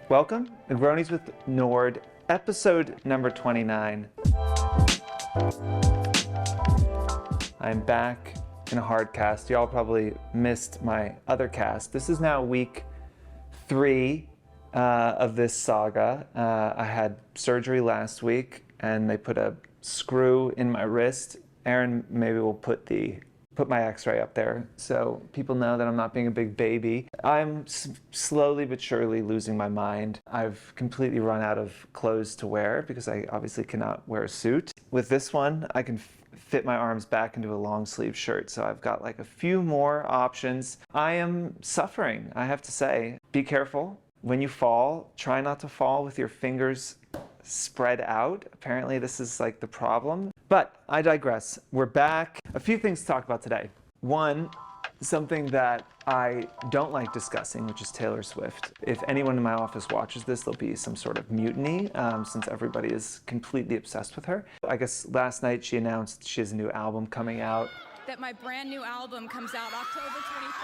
Welcome, Negronis with Nord, episode number 29. I'm back in a hard cast. Y'all probably missed my other cast. This is now week 3 of this saga. I had surgery last week and they put a screw in my wrist. Aaron maybe will put my x-ray up there so people know that I'm not being a big baby. I'm slowly but surely losing my mind. I've completely run out of clothes to wear because I obviously cannot wear a suit. With this one, I can fit my arms back into a long sleeve shirt, so I've got like a few more options. I am suffering, I have to say. Be careful when you fall. Try not to fall with your fingers spread out. Apparently this is like the problem. But I digress. We're back. A few things to talk about today. One, something that I don't like discussing, which is Taylor Swift. If anyone in my office watches this, there'll be some sort of mutiny since everybody is completely obsessed with her. I guess last night she announced she has a new album coming out. That my brand new album comes out October 21st.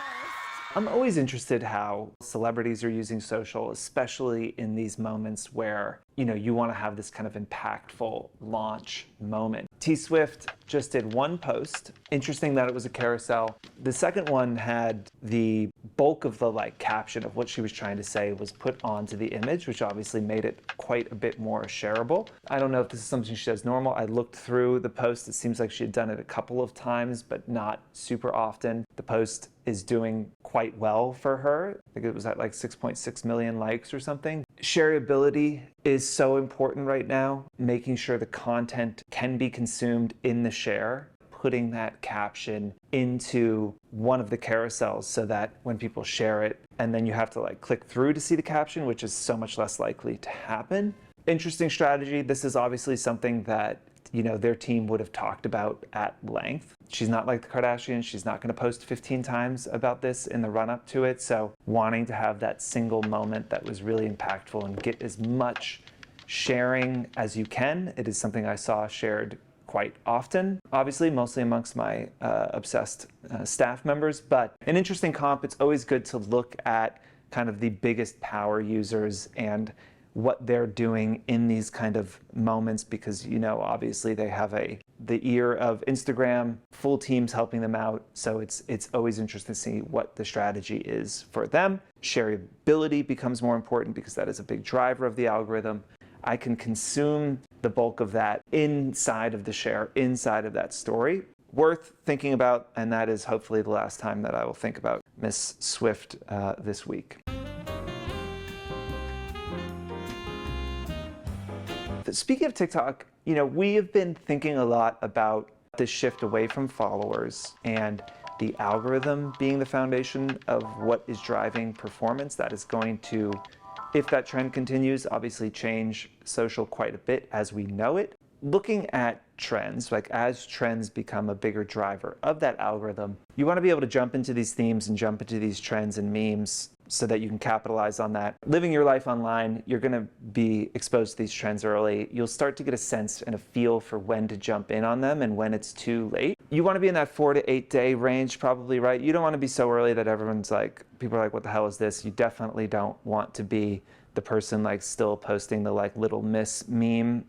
I'm always interested how celebrities are using social, especially in these moments where, you want to have this kind of impactful launch moment. T Swift just did one post. Interesting that it was a carousel. The second one had the bulk of the caption of what she was trying to say was put onto the image, which obviously made it quite a bit more shareable. I don't know if this is something she does normal. I looked through the post. It seems like she had done it a couple of times, but not super often. The post is doing quite well for her. I think it was at 6.6 million likes or something. Shareability is so important right now, making sure the content can be consumed in the share, putting that caption into one of the carousels so that when people share it and then you have to click through to see the caption, which is so much less likely to happen. Interesting strategy. This is obviously something that their team would have talked about at length. She's not like the Kardashians. She's not going to post 15 times about this in the run-up to it. So wanting to have that single moment that was really impactful and get as much sharing as you can. It is something I saw shared quite often, obviously, mostly amongst my obsessed staff members. But an interesting comp. It's always good to look at kind of the biggest power users and what they're doing in these kind of moments, because obviously they have the ear of Instagram, full teams helping them out. So it's always interesting to see what the strategy is for them. Shareability becomes more important because that is a big driver of the algorithm. I can consume the bulk of that inside of the share, inside of that story. Worth thinking about, and that is hopefully the last time that I will think about Miss Swift this week. Speaking of TikTok, we have been thinking a lot about the shift away from followers and the algorithm being the foundation of what is driving performance. That is going to, if that trend continues, obviously change social quite a bit as we know it. Looking at trends, as trends become a bigger driver of that algorithm, you want to be able to jump into these themes and jump into these trends and memes so that you can capitalize on that. Living your life online, you're going to be exposed to these trends early. You'll start to get a sense and a feel for when to jump in on them and when it's too late. You want to be in that 4 to 8 day range probably, right? You don't want to be so early that everyone's people are what the hell is this? You definitely don't want to be the person still posting the Little Miss meme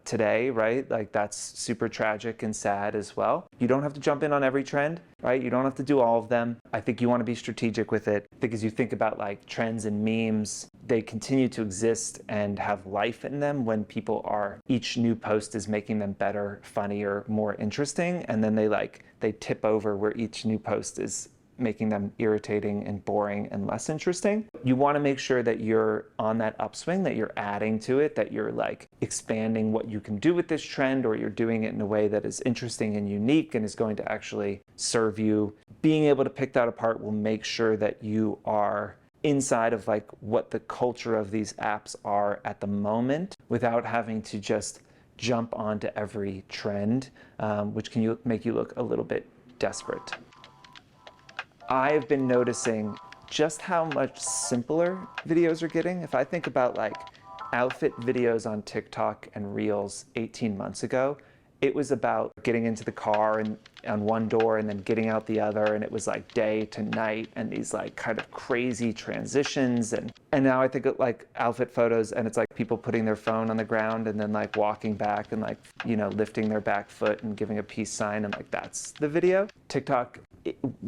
today, right? That's super tragic and sad as well. You don't have to jump in on every trend, right? You don't have to do all of them. I think you want to be strategic with it. I think as you think about trends and memes, they continue to exist and have life in them when each new post is making them better, funnier, more interesting, and then they tip over where each new post is making them irritating and boring and less interesting. You want to make sure that you're on that upswing, that you're adding to it, that you're expanding what you can do with this trend, or you're doing it in a way that is interesting and unique and is going to actually serve you. Being able to pick that apart will make sure that you are inside of what the culture of these apps are at the moment without having to just jump onto every trend, which can make you look a little bit desperate. I've been noticing just how much simpler videos are getting. If I think about outfit videos on TikTok and Reels 18 months ago, It was about getting into the car and on one door and then getting out the other, and it was like day to night and these like kind of crazy transitions. And now I think of like outfit photos, and it's like people putting their phone on the ground and then like walking back and like, you know, lifting their back foot and giving a peace sign, and like that's the video. TikTok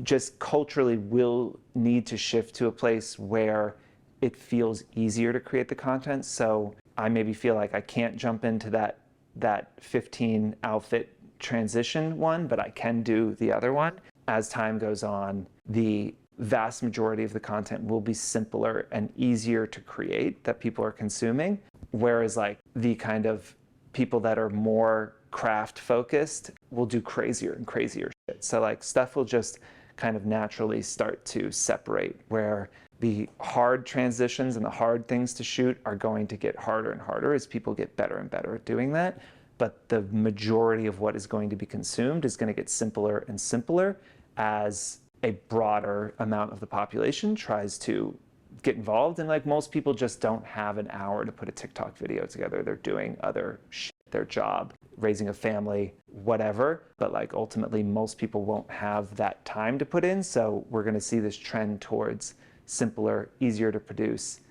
just culturally will need to shift to a place where it feels easier to create the content. So I maybe feel like I can't jump into that 15 outfit transition one, but I can do the other one. As time goes on, the vast majority of the content will be simpler and easier to create that people are consuming. Whereas like the kind of people that are more craft focused will do crazier and crazier shit. So like stuff will just kind of naturally start to separate, where the hard transitions and the hard things to shoot are going to get harder and harder as people get better and better at doing that. But the majority of what is going to be consumed is going to get simpler and simpler as a broader amount of the population tries to get involved. And like most people just don't have an hour to put a TikTok video together. They're doing other shit, their job, raising a family, whatever. But like ultimately most people won't have that time to put in. So we're going to see this trend towards simpler, easier to produce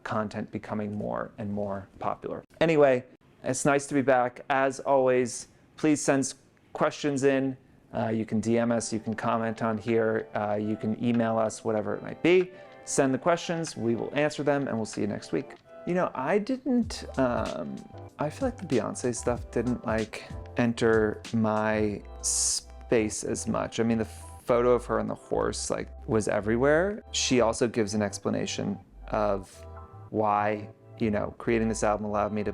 content becoming more and more popular. Anyway, it's nice to be back. As always, please send questions in. You can DM us, you can comment on here, you can email us, whatever it might be. Send the questions, we will answer them, and we'll see you next week. You know, I didn't, I feel like the Beyonce stuff didn't like enter my space as much. I mean, the photo of her on the horse like was everywhere. She also gives an explanation of why, you know, creating this album allowed me to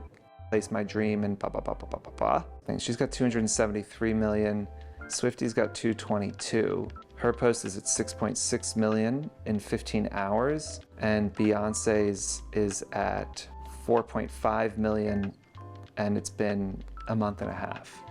place my dream and blah, blah, blah, blah, blah, blah, blah. I think she's got 273 million. Swifty's got 222. Her post is at 6.6 million in 15 hours. And Beyonce's is at 4.5 million, and it's been a month and a half.